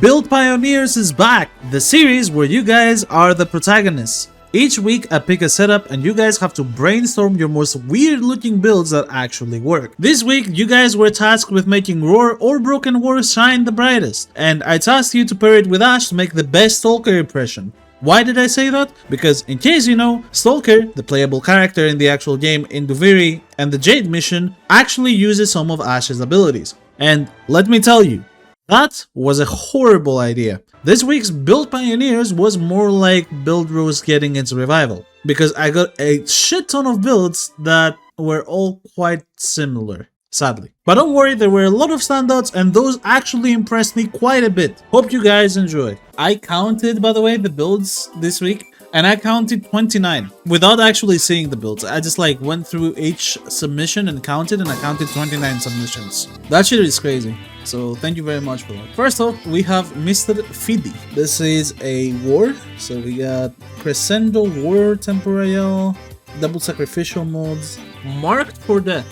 Build Pioneers is back, the series where you guys are the protagonists. Each week I pick a setup and you guys have to brainstorm your most weird looking builds that actually work. This week you guys were tasked with making Roar or Broken War shine the brightest, and I tasked you to pair it with Ash to make the best Stalker impression. Why did I say that? Because in case you know, Stalker, the playable character in the actual game in Duviri and the Jade mission, actually uses some of Ash's abilities. And let me tell you, that was a horrible idea. This week's Build Pioneers was more like Build Rose getting its revival, because I got a shit ton of builds that were all quite similar, sadly. But don't worry, there were a lot of standouts and those actually impressed me quite a bit. Hope you guys enjoy. I counted, by the way, the builds this week, and I counted 29 without actually seeing the builds. I just like went through each submission and counted, and I counted 29 submissions. That shit is crazy. So thank you very much for that. First off, we have Mr. Feedy. This is a war. So we got Crescendo, War, Temporal, Double Sacrificial modes, Marked for Death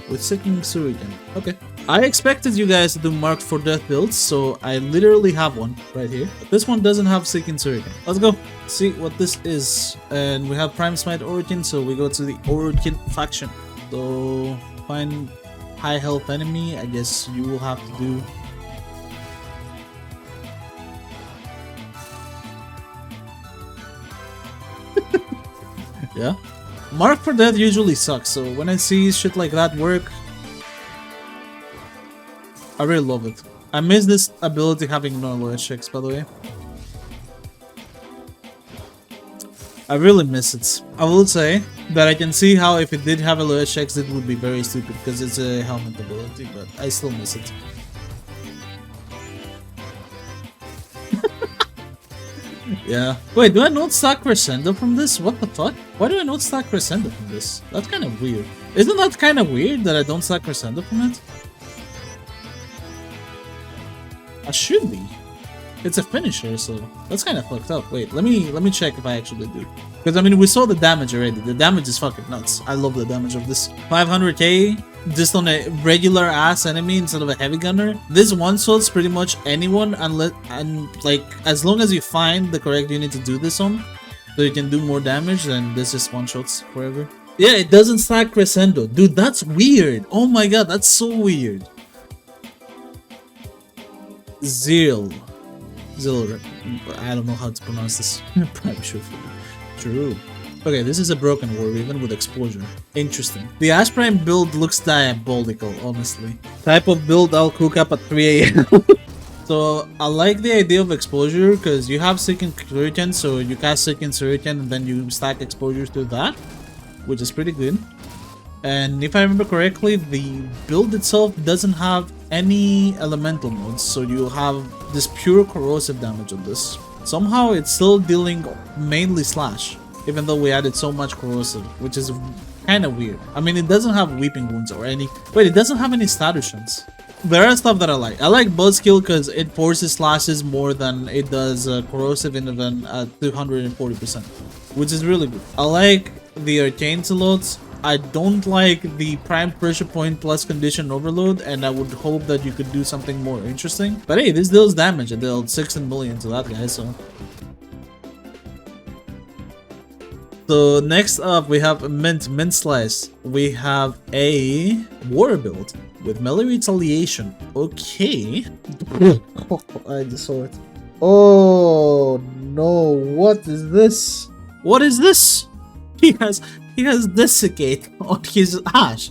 with Seeking Shuriken. Okay. I expected you guys to do Marked for Death builds, so I literally have one right here. But this one doesn't have Seeking Shuriken. Let's go see what this is. And we have Prime Smite Origin, so we go to the Origin faction. So find high health enemy, I guess you will have to do. Yeah. Mark for Death usually sucks, so when I see shit like that work, I really love it. I miss this ability having no alert checks, by the way. I really miss it. I will say that I can see how if it did have alert checks, it would be very stupid because it's a helmet ability, but I still miss it. Yeah. Wait, do I not stack Crescendo from this? What the fuck? Why do I not stack Crescendo from this? That's kind of weird. Isn't that kind of weird that I don't stack Crescendo from it? I should be. It's a finisher, so that's kind of fucked up. Wait, let me check if I actually do. Because I mean, we saw the damage already. The damage is fucking nuts. I love the damage of this. 500k just on a regular ass enemy instead of a heavy gunner. This one shots pretty much anyone, unless like as long as you find the correct unit to do this on, so you can do more damage. Then this is one shots forever. Yeah, it doesn't stack Crescendo, dude. That's weird. Oh my god, that's so weird. Ziyrl. I don't know how to pronounce this. Probably should. True. Okay, this is a Broken War even with exposure. Interesting. The Ash Prime build looks diabolical, honestly. Type of build I'll cook up at 3 AM. So I like the idea of exposure because you have Seeking Shuriken, so you cast Seeking Shuriken and then you stack exposures to that, which is pretty good. And if I remember correctly, the build itself doesn't have any elemental modes, so you have this pure corrosive damage on this. Somehow it's still dealing mainly slash, even though we added so much corrosive, which is kind of weird. I mean, it doesn't have weeping wounds or any. Wait, it doesn't have any statutians. There are stuff that I like. I like Buzzkill because it forces slashes more than it does corrosive even at 240%, which is really good. I like the arcane slots. I don't like the prime pressure point plus condition overload, and I would hope that you could do something more interesting. But hey, this deals damage. It dealt 16 million to that guy, so. So next up we have Mintslice. We have a war build with melee retaliation. Okay. I just saw it. Oh no, what is this? What is this? He has Desiccate on his Ash.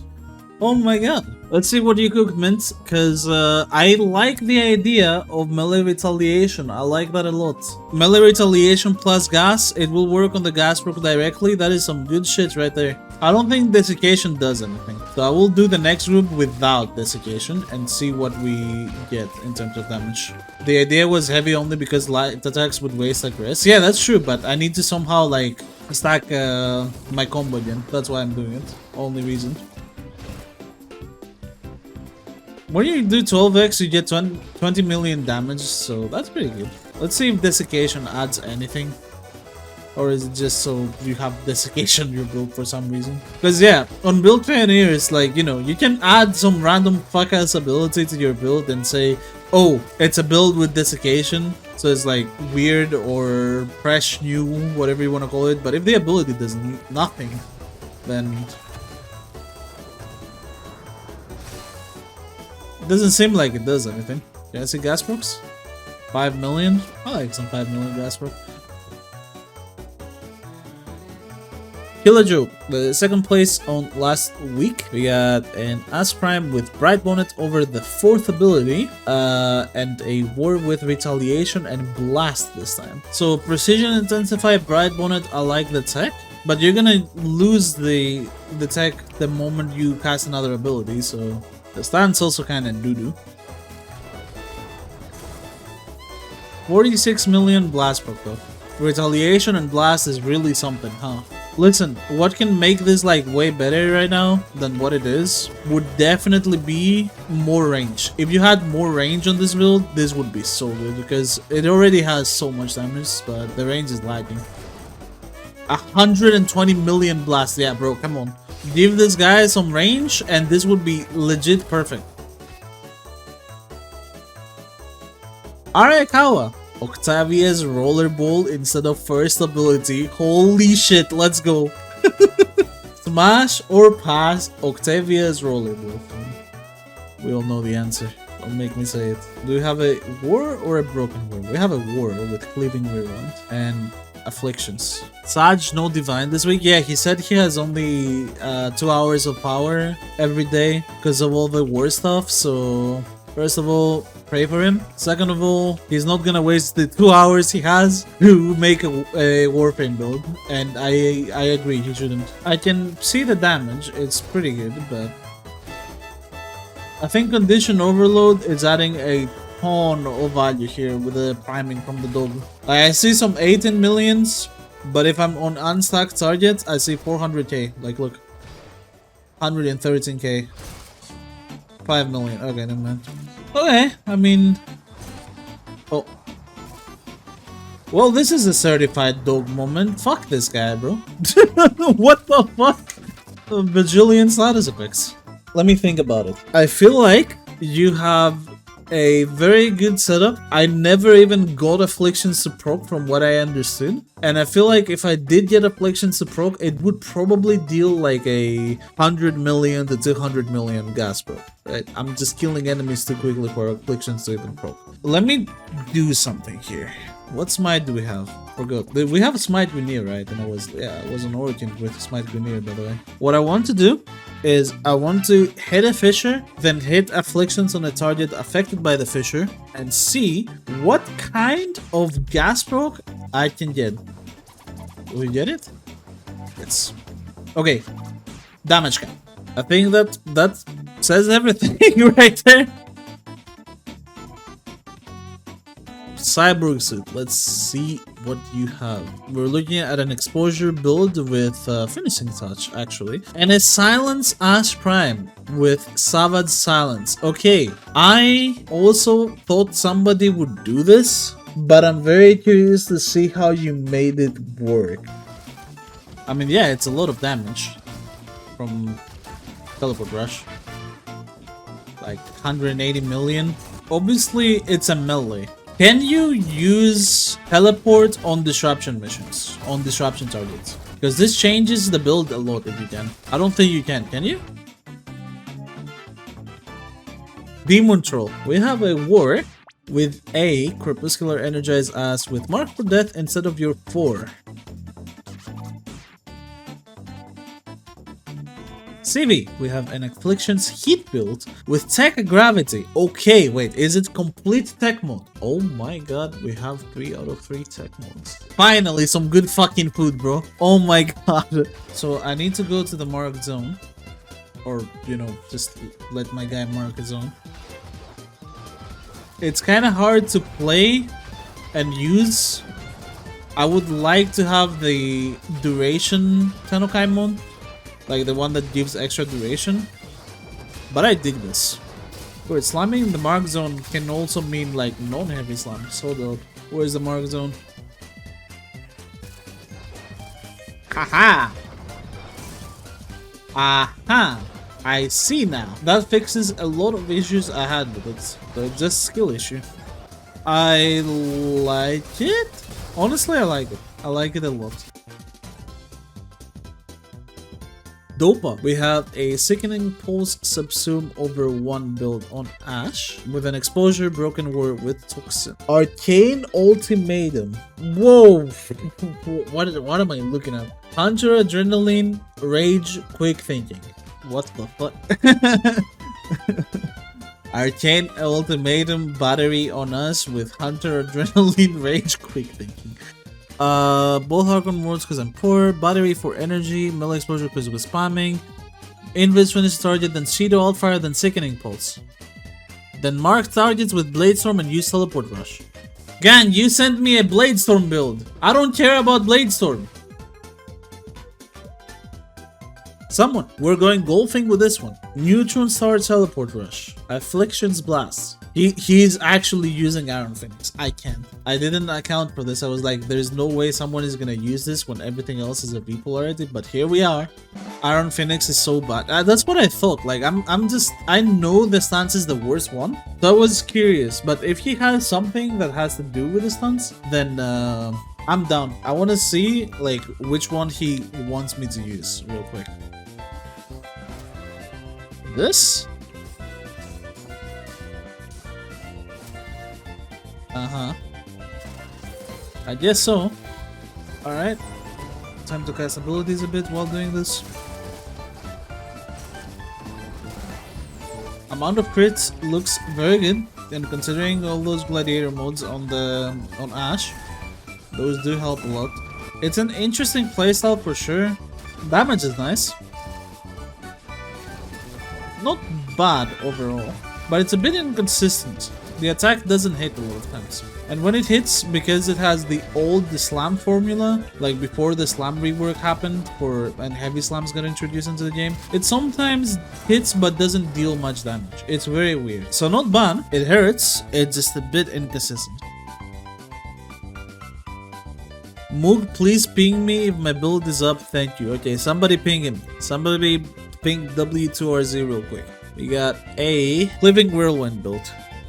Oh my god. Let's see what you cook, Mint, because I like the idea of melee retaliation. I like that a lot. Melee retaliation plus gas, it will work on the gas proc directly. That is some good shit right there. I don't think desiccation does anything, so I will do the next group without desiccation and see what we get in terms of damage. The idea was heavy only because light attacks would waste aggress. Yeah, that's true, but I need to somehow like stack my combo again. That's why I'm doing it. Only reason. When you do 12x, you get 20 million damage, so that's pretty good. Let's see if desiccation adds anything. Or is it just so you have desiccation in your build for some reason? Because yeah, on Build Pioneers, like, you know, you can add some random fuck-ass ability to your build and say, Oh, it's a build with desiccation. So it's like weird or fresh, new, whatever you want to call it. But if the ability does nothing, then it doesn't seem like it does anything. Can I see gas brooks? 5 million? I like some 5 million gas brook. Killajoke, the second place on last week. We got an Ash Prime with Bright Bonnet over the 4th ability, and a War with Retaliation and Blast this time. So Precision Intensify, Bright Bonnet, I like the tech, but you're gonna lose the tech the moment you cast another ability, so the stance also kinda doo-doo. 46 million Blast Proc though. Retaliation and Blast is really something, huh? Listen, what can make this like way better right now than what it is would definitely be more range. If you had more range on this build, this would be so good because it already has so much damage, but the range is lagging. 120 million blast, yeah bro, come on. Give this guy some range and this would be legit perfect. Araikawa. Octavia's rollerball instead of first ability. Holy shit, let's go. Smash or pass Octavia's rollerball? We all know the answer. Don't make me say it. Do we have a war or a broken war? We have a war with cleaving rewind and afflictions. Saj, no divine this week. Yeah, he said he has only 2 hours of power every day because of all the war stuff. So first of all, pray for him. Second of all, he's not gonna waste the 2 hours he has to make a Warframe build. And I agree, he shouldn't. I can see the damage, it's pretty good, but I think Condition Overload is adding a ton of value here with the priming from the dog. I see some 18 millions, but if I'm on unstacked targets, I see 400k. Like, look, 113k. 5 million. Okay, never mind. Okay, I mean... Oh. Well, this is a certified dog moment. Fuck this guy, bro. What the fuck? A bajillion status effects. Let me think about it. I feel like you have a very good setup. I never even got Afflictions to proc from what I understood. And I feel like if I did get Afflictions to proc, it would probably deal like a 100 million to 200 million gas proc, right? I'm just killing enemies too quickly for Afflictions to even proc. Let me do something here. What smite do we have? Forgot. We have a smite Veneer, right? And I was an origin with smite Veneer, by the way. What I want to do is I want to hit a fissure, then hit afflictions on a target affected by the fissure, and see what kind of gas proc I can get. Do we get it? Yes. Okay. Damage cap. I think that says everything right there. CyborgSuit, let's see what you have. We're looking at an exposure build with finishing touch, actually, and a silence Ash Prime with Savage Silence. Okay, I also thought somebody would do this, but I'm very curious to see how you made it work. I mean, yeah, it's a lot of damage from Teleport Rush, like 180 million. Obviously, it's a melee. Can you use teleport on disruption missions, on disruption targets? Because this changes the build a lot if you can. I don't think you can you? Demon Troll. We have a war with a Crepuscular Energized Ass with Mark for Death instead of your 4. Civvii, we have an Afflictions Heat build with Tech Gravity. Okay, wait, is it complete tech mode? Oh my god, we have 3 out of 3 tech modes. Finally, some good fucking food, bro. Oh my god. So I need to go to the mark zone. Or, you know, just let my guy mark his own. It's kind of hard to play and use. I would like to have the duration Tenokai mode. Like the one that gives extra duration. But I dig this. Wait, slamming in the mark zone can also mean like non-heavy slam. So dope. Where's the mark zone? Haha! Aha! I see now. That fixes a lot of issues I had with it. So it's just skill issue. I like it. Honestly, I like it. I like it a lot. Dopa. We have a sickening pulse subsume over 1 build on Ash with an exposure broken word with toxin. Arcane ultimatum. Whoa. What am I looking at? Hunter adrenaline, rage, quick thinking. What the fuck? Arcane ultimatum battery on us with Hunter adrenaline, rage, quick thinking. Both Harkon words because I'm poor, battery for energy, melee exposure because it was spamming, invis finish target, then Shido altfire, then sickening pulse. Then mark targets with bladestorm and use teleport rush. Gang, you sent me a bladestorm build. I don't care about bladestorm. Someone, we're going golfing with this one. Neutron Star Teleport Rush. Affliction's Blast. He's actually using Iron Phoenix. I can't. I didn't account for this. I was like, there's no way someone is gonna use this when everything else is a repolarity. But here we are. Iron Phoenix is so bad. That's what I thought. Like, I know the stance is the worst one. So I was curious. But if he has something that has to do with the stance, then I'm down. I want to see like which one he wants me to use real quick. This? I guess so. Alright. Time to cast abilities a bit while doing this. Amount of crits looks very good, and considering all those gladiator modes on Ash, those do help a lot. It's an interesting playstyle for sure. Damage is nice. Not bad overall, but it's a bit inconsistent. The attack doesn't hit a lot of times. And when it hits, because it has the old slam formula, like before the slam rework happened and heavy slams got introduced into the game, it sometimes hits but doesn't deal much damage. It's very weird. So not bad, it hurts, it's just a bit inconsistent. Moog, please ping me if my build is up, thank you. Okay, somebody ping him. Somebody ping W2RZ real quick. We got a Cliving Whirlwind build.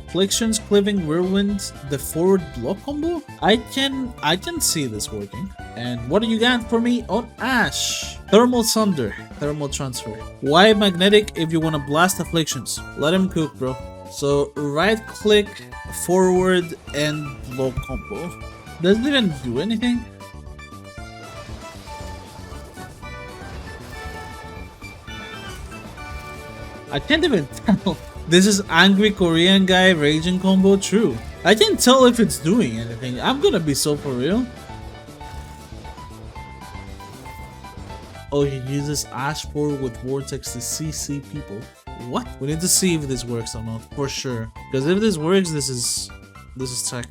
Afflictions, Cliving Whirlwind, the forward block combo? I can see this working. And what do you got for me on Ash? Thermal Thunder, Thermal Transfer. Why Magnetic if you want to blast Afflictions? Let him cook, bro. So right click, forward, and block combo. Does it even do anything? I can't even tell. This is angry Korean guy raging combo, true. I can't tell if it's doing anything. I'm gonna be so for real. Oh, he uses Ash 4 with Vortex to CC people. What? We need to see if this works or not, for sure. Because if this works, this is tech.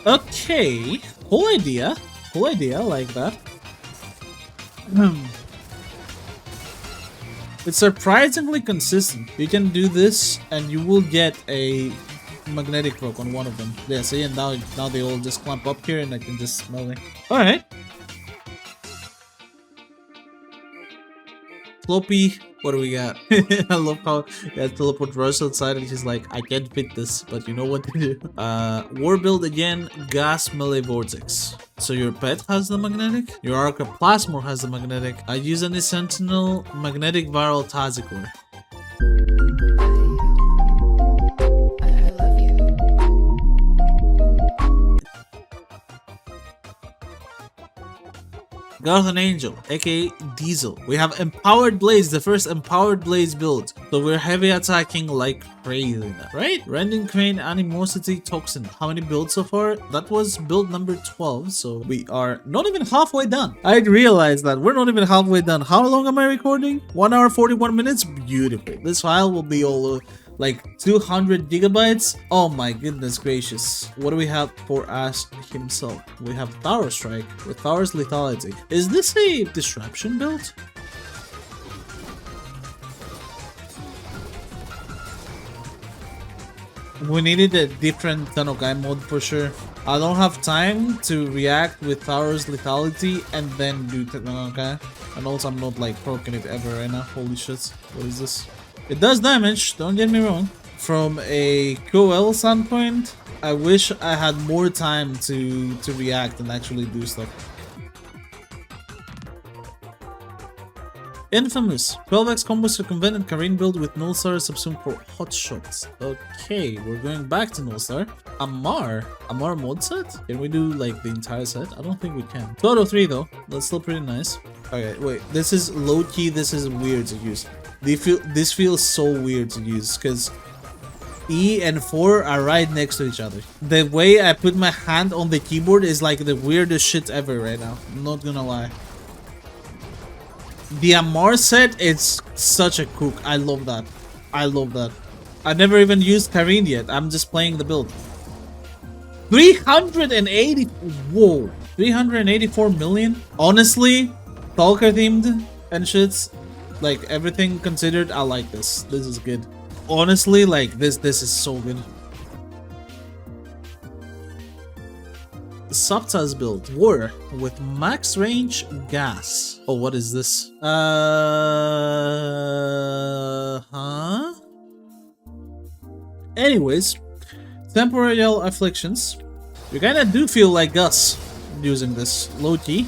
Okay, cool idea. Cool idea, I like that. It's surprisingly consistent. You can do this and you will get a magnetic rope on one of them. Yeah, see, and now they all just clump up here and I can just smell it. Alright. Floppy, what do we got? I love how he has teleport rush outside and he's like, I can't fit this, but you know what to do. War build again, gas melee vortex. So your pet has the magnetic, your Arca Plasmor has the magnetic. I use any sentinel, magnetic viral Tazikor. Garden Angel, aka Diesel. We have Empowered Blaze, the first Empowered Blaze build. So we're heavy attacking like crazy now, right? Rending Crane, Animosity, Toxin. How many builds so far? That was build number 12, so we are not even halfway done. I realized that we're not even halfway done. How long am I recording? 1 hour 41 minutes? Beautiful. This file will be all like 200 gigabytes. Oh my goodness gracious. What do we have for Ash himself? We have Tower Strike with Tower's Lethality. Is this a disruption build? We needed a different Tanokai mode for sure. I don't have time to react with Tharo's lethality and then do okay? And also I'm not like proking it ever right now. Holy shit. What is this? It does damage, don't get me wrong. From a QL standpoint, I wish I had more time to react and actually do stuff. Infamous. 12x combo circumvented Karin build with Nullstar subsumed for hot shots. Okay, we're going back to Nullstar. Amar mod set? Can we do like the entire set? I don't think we can. 2 out of 3 though. That's still pretty nice. Okay, wait. This is low key. This is weird to use. This feels so weird to use because E and 4 are right next to each other. The way I put my hand on the keyboard is like the weirdest shit ever right now. I'm not gonna lie. The Amar set is such a cook. I love that. I love that. I never even used Karin yet. I'm just playing the build. 380. Whoa. 384 million. Honestly, Stalker themed and shits. Like everything considered, I like this. This is good. Honestly, like this is so good. Sapta's build. War with max range gas. Oh, what is this? Huh? Anyways, temporary afflictions. You kinda do feel like Gus using this. Low key.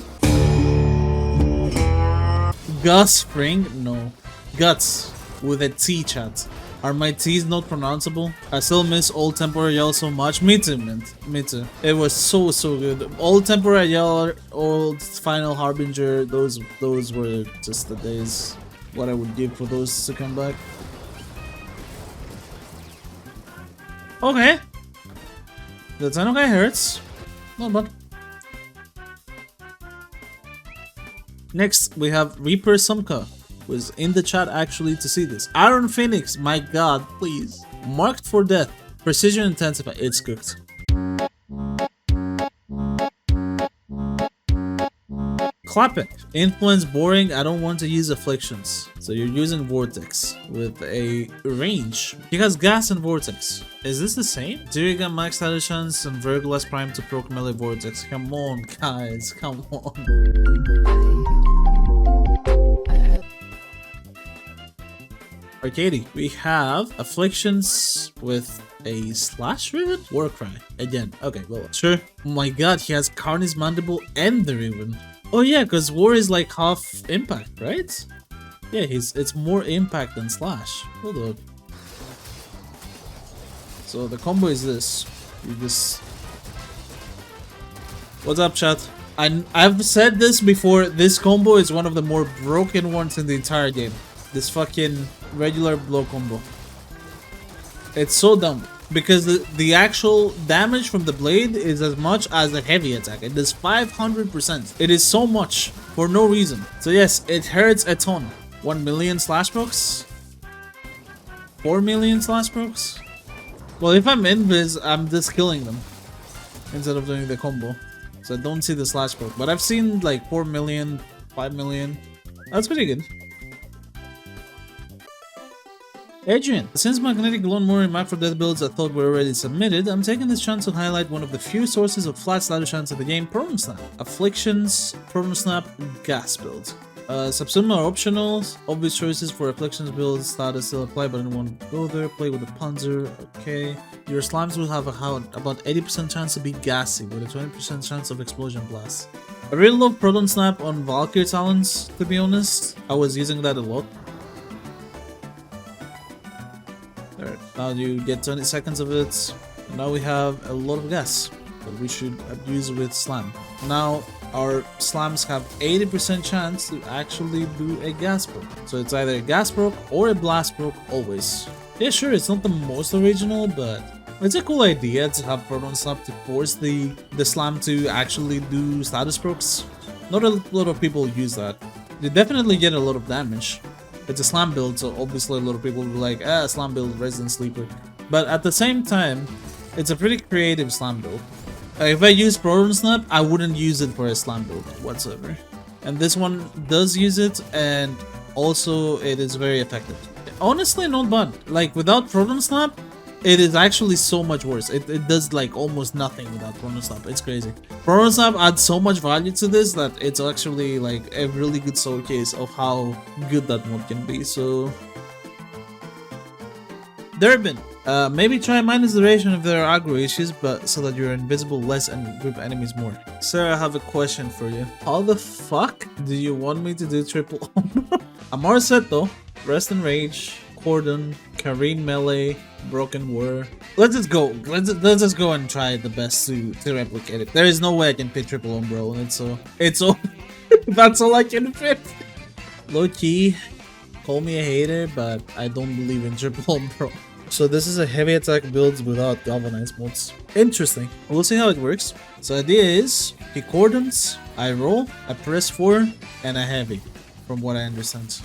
Gus Spring? No. Guts with a T, chat. Are my T's not pronounceable? I still miss old Temporary Yell so much. Me too, man. Me too. It was so good. Old Temporary Yell, old Final Harbinger, those were just the days. What I would give for those to come back. Okay. The Tenokai hurts. Not bad. Next, we have ReaperSUMKA. Was in the chat actually to see this. Iron Phoenix, my god, please. Marked for death. Precision intensified. It's cooked. Qlapek. Influence boring. I don't want to use afflictions. So you're using vortex with a range. He has gas and vortex. Is this the same? Diriga max chance and Verglas prime to proc melee vortex. Come on, guys. Come on. Arcaady. We have afflictions with a slash riven? Warcry. Again. Okay, well, sure. Oh my god, he has Carney's Mandible and the Riven. Oh yeah, because war is like half impact, right? Yeah, it's more impact than slash. Hold on. So the combo is this. You just... What's up, chat? I've said this before, this combo is one of the more broken ones in the entire game. This fucking regular blow combo. It's so dumb because the actual damage from the blade is as much as a heavy attack. It does 500%. It is so much for no reason. So yes, it hurts a ton. 1 million slash procs? 4 million slash procs? Well, if I'm invis, I'm just killing them instead of doing the combo. So I don't see the slash proc. But I've seen like 4 million, 5 million. That's pretty good. Adrian. Since Magnetic Lawnmower and Map for Death builds I thought were already submitted, I'm taking this chance to highlight one of the few sources of flat slider chance in the game, Proton Snap. Afflictions, Proton Snap, Gas build. Subsume are optional, obvious choices for Afflictions builds, status still apply but I don't want to go there, play with the Panzer, okay. Your slimes will have about 80% chance to be gassy with a 20% chance of explosion blast. I really love Proton Snap on Valkyrie talents, to be honest. I was using that a lot. There. Now you get 20 seconds of it. And now we have a lot of gas that we should abuse with slam. Now our slams have 80% chance to actually do a gas proc. So it's either a gas proc or a blast proc always. Yeah, sure, it's not the most original, but it's a cool idea to have Proton Snap to force the slam to actually do status procs. Not a lot of people use that. You definitely get a lot of damage. It's a slam build, so obviously a lot of people will be like, slam build, Resident Sleeper. But at the same time, it's a pretty creative slam build. If I use Proton Snap, I wouldn't use it for a slam build whatsoever. And this one does use it, and also it is very effective. Honestly, not bad. Like, without Proton Snap, It is actually so much worse. It does like almost nothing without Chrono Snap. It's crazy. Chrono Snap adds so much value to this that it's actually like a really good showcase of how good that mod can be. So Derbin, maybe try minus duration if there are aggro issues, but so that you're invisible less and group enemies more. Sir, I have a question for you. How the fuck do you want me to do triple Amorset though, Rest and Rage, Cordon, Kareen Melee, Broken War. Let's just go. Let's just go and try the best to replicate it. There is no way I can fit triple Umbro, and it's all that's all I can fit. Low key, call me a hater, but I don't believe in triple Umbro. So this is a heavy attack build without galvanized mods. Interesting. We'll see how it works. So the idea is he cordons, I roll, I press 4, and I heavy, from what I understand.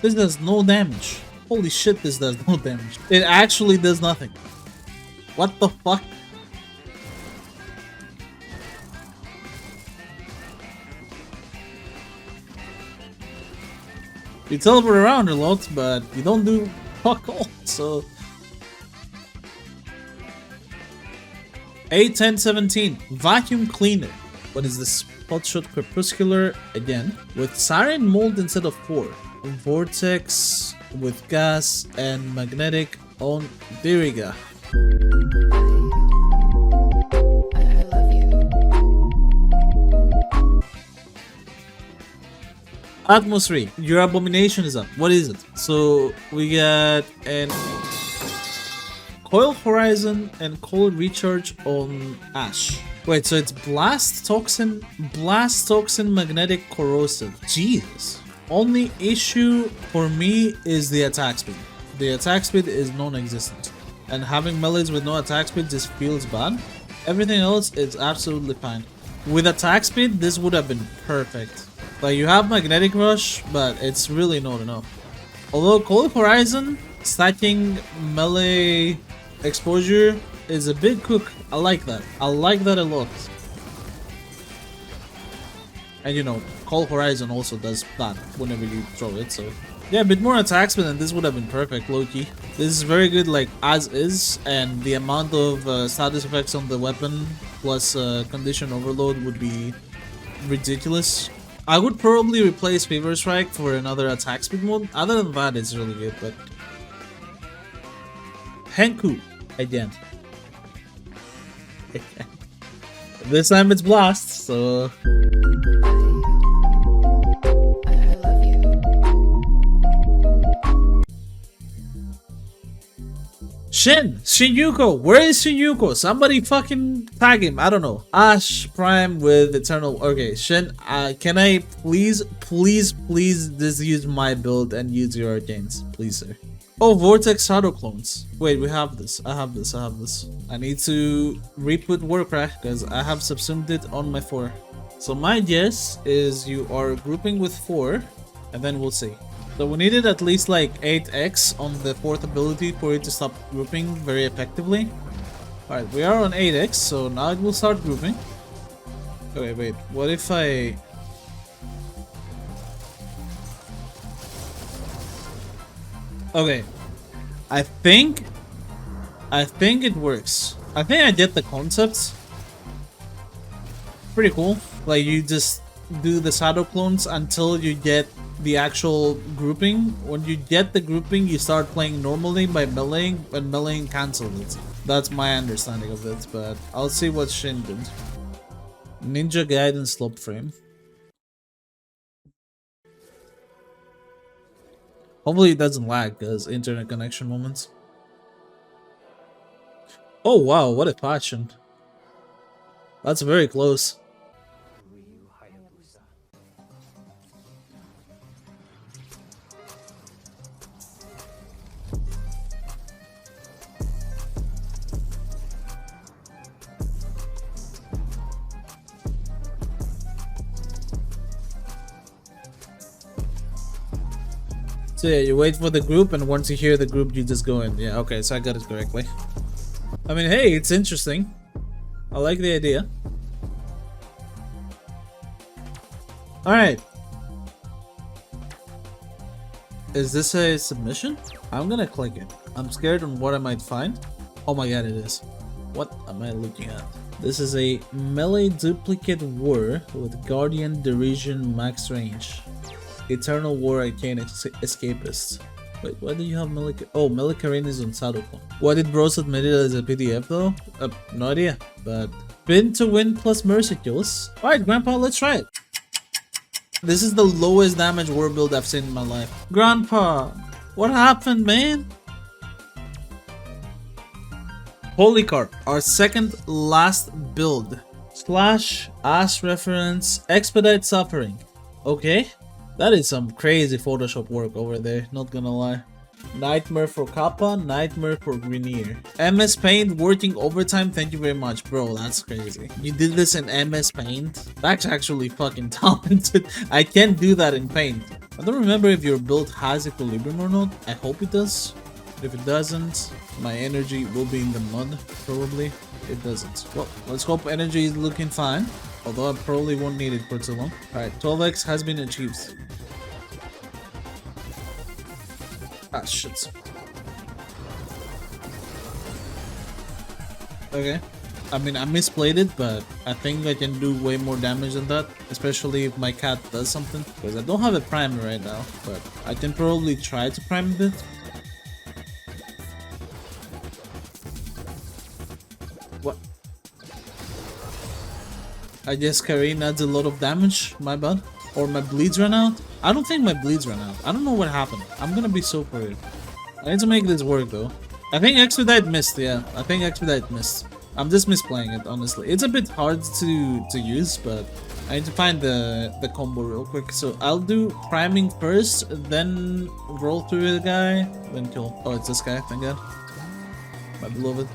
This does no damage. Holy shit, this does no damage. It actually does nothing. What the fuck? You teleport around a lot, but you don't do fuck all, so... 8, 10, 17. Vacuum Cleaner. What is this? Hotshot Crepuscular again. With Siren Mold instead of 4. Vortex with gas and magnetic on diriga. I love you. Atmosre, your abomination is up. What is it? So we got an Coil Horizon and Coil Recharge on Ash. Wait, so it's Blast Toxin, Magnetic Corrosive. Jesus. Only issue for me is the attack speed. The attack speed is non-existent. And having melees with no attack speed just feels bad. Everything else is absolutely fine. With attack speed, this would have been perfect. Like, you have Magnetic Rush, but it's really not enough. Although Coil Horizon, stacking melee exposure is a big cook. I like that. I like that a lot. And you know, Coil Horizon also does that whenever you throw it, so... Yeah, a bit more attack speed and this would have been perfect, low-key. This is very good, like, as is, and the amount of status effects on the weapon plus condition overload would be ridiculous. I would probably replace Fever Strike for another attack speed mode. Other than that, it's really good, but... Henku, again. This time it's Blast, so... I love you. Shinyuko, where is Shinyuko? Somebody fucking tag him. I don't know. Ash Prime with Eternal. Okay, Shin, can I please just use my build and use your arcanes, please, sir? Oh, Vortex Shadow Clones. Wait, we have this. I have this. I need to re-put Warcraft because I have subsumed it on my 4. So my guess is you are grouping with 4, and then we'll see. So we needed at least like 8x on the 4th ability for it to stop grouping very effectively. Alright, we are on 8x, so now it will start grouping. Okay, wait, what if I... Okay, I think it works. I think I get the concept. Pretty cool. Like, you just do the shadow clones until you get the actual grouping. When you get the grouping, you start playing normally by meleeing, and meleeing cancels it. That's my understanding of it, but I'll see what Shin did. Ninja Gaiden slope frame. Hopefully it doesn't lag, because internet connection moments. Oh wow, what a passion. That's very close. So yeah, you wait for the group, and once you hear the group, you just go in. Yeah, okay, so I got it correctly. I mean, hey, it's interesting. I like the idea. Alright. Is this a submission? I'm gonna click it. I'm scared on what I might find. Oh my god, it is. What am I looking at? This is a melee duplicate war with Guardian Derision max range. Eternal War Arcane Escapist. Wait, why do you have melee? Oh, melee Karin is on Sadoko. Why did Bros admit it as a PDF though? No idea. But spin to win plus mercy kills. Alright, Grandpa, let's try it. This is the lowest damage war build I've seen in my life. Grandpa, what happened, man? Holy Carp, our second last build. Slash, ass reference, expedite suffering. Okay, that is some crazy Photoshop work over there, not gonna lie. Nightmare for Kappa, Nightmare for Grenier. MS Paint working overtime, thank you very much. Bro, that's crazy. You did this in MS Paint? That's actually fucking talented. I can't do that in Paint. I don't remember if your build has equilibrium or not. I hope it does. If it doesn't, my energy will be in the mud, probably. It doesn't. Well, let's hope energy is looking fine. Although I probably won't need it for too long. Alright, 12x has been achieved. Ah, shit. Okay. I mean, I misplayed it, but I think I can do way more damage than that. Especially if my cat does something. Because I don't have a primer right now, but I can probably try to prime a bit. What? I guess Karin adds a lot of damage, my bad. Or my bleeds ran out? I don't think my bleeds ran out. I don't know what happened. I'm gonna be so worried. I need to make this work though. I think Expedite missed, yeah. I think Expedite missed. I'm just misplaying it, honestly. It's a bit hard to use, but I need to find the combo real quick. So I'll do priming first, then roll through the guy, then kill. Oh, it's this guy, thank god. My beloved.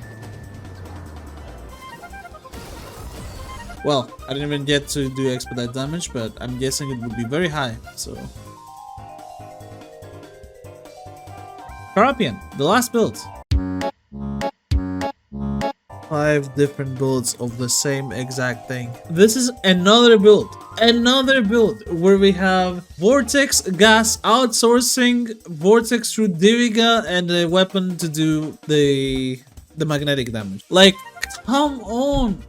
Well, I didn't even get to do expedite damage, but I'm guessing it would be very high, so... Karapian, the last build. 5 different builds of the same exact thing. This is another build where we have vortex gas outsourcing, vortex through diriga, and a weapon to do the magnetic damage. Like, come on!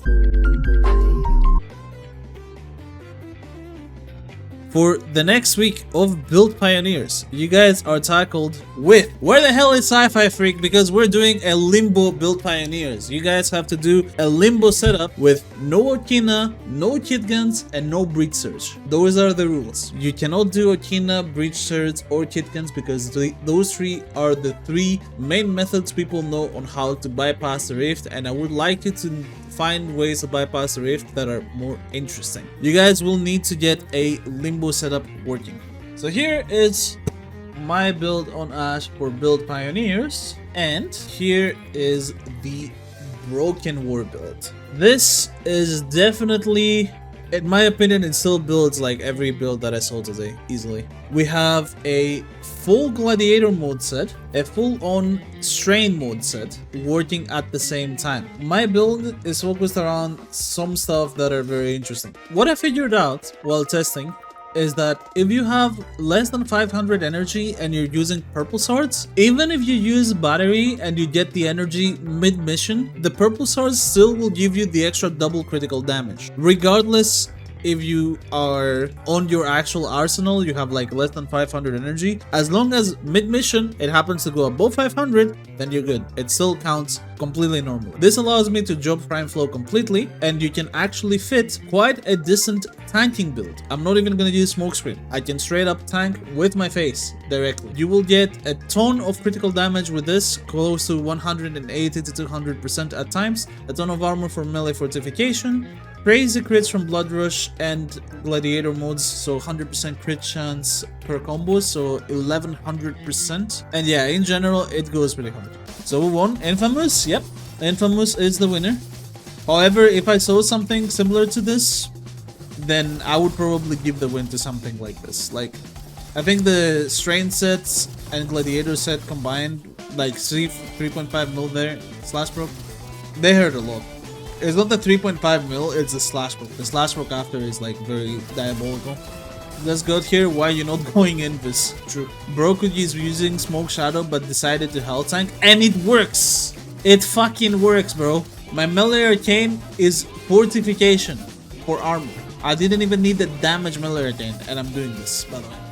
For the next week of Build Pioneers, you guys are tackled with Where the hell is Sci-Fi Freak? Because we're doing a Limbo Build Pioneers. You guys have to do a Limbo setup with no Okina, no kit guns, and no breach surge. Those are the rules. You cannot do Okina, breach surge, or kit guns because those 3 are the 3 main methods people know on how to bypass the rift, and I would like you to find ways to bypass the rift that are more interesting. You guys will need to get a Limbo setup working. So here is my build on Ash for Build Pioneers, and here is the Broken War build. This is definitely, in my opinion, it still builds like every build that I saw today, easily. We have a full Gladiator mode set, a full-on Strain mode set, working at the same time. My build is focused around some stuff that are very interesting. What I figured out while testing is that if you have less than 500 energy and you're using purple swords, even if you use battery and you get the energy mid-mission, the purple swords still will give you the extra double critical damage. Regardless if you are on your actual arsenal, you have like less than 500 energy. As long as mid-mission it happens to go above 500, then you're good. It still counts completely normal. This allows me to drop prime flow completely, and you can actually fit quite a decent tanking build. I'm not even gonna use smokescreen. I can straight up tank with my face directly. You will get a ton of critical damage with this, close to 180 to 200% at times, a ton of armor for melee fortification, crazy crits from Blood Rush and Gladiator modes, so 100% crit chance per combo, so 1100%. And yeah, in general, it goes pretty hard. So we won. Infamous, yep. Infamous is the winner. However, if I saw something similar to this, then I would probably give the win to something like this. Like, I think the Strain sets and Gladiator set combined, like 3.5 mil there, slash proc, they hurt a lot. It's not the 3.5 mil, it's the slash proc. The slash proc after is like very diabolical. Let's go here. Why you not going in this? True. Brokuji is using Smoke Shadow but decided to Hell Tank, and it works. It fucking works, bro. My melee arcane is fortification for armor. I didn't even need the damage melee arcane, and I'm doing this, by the way.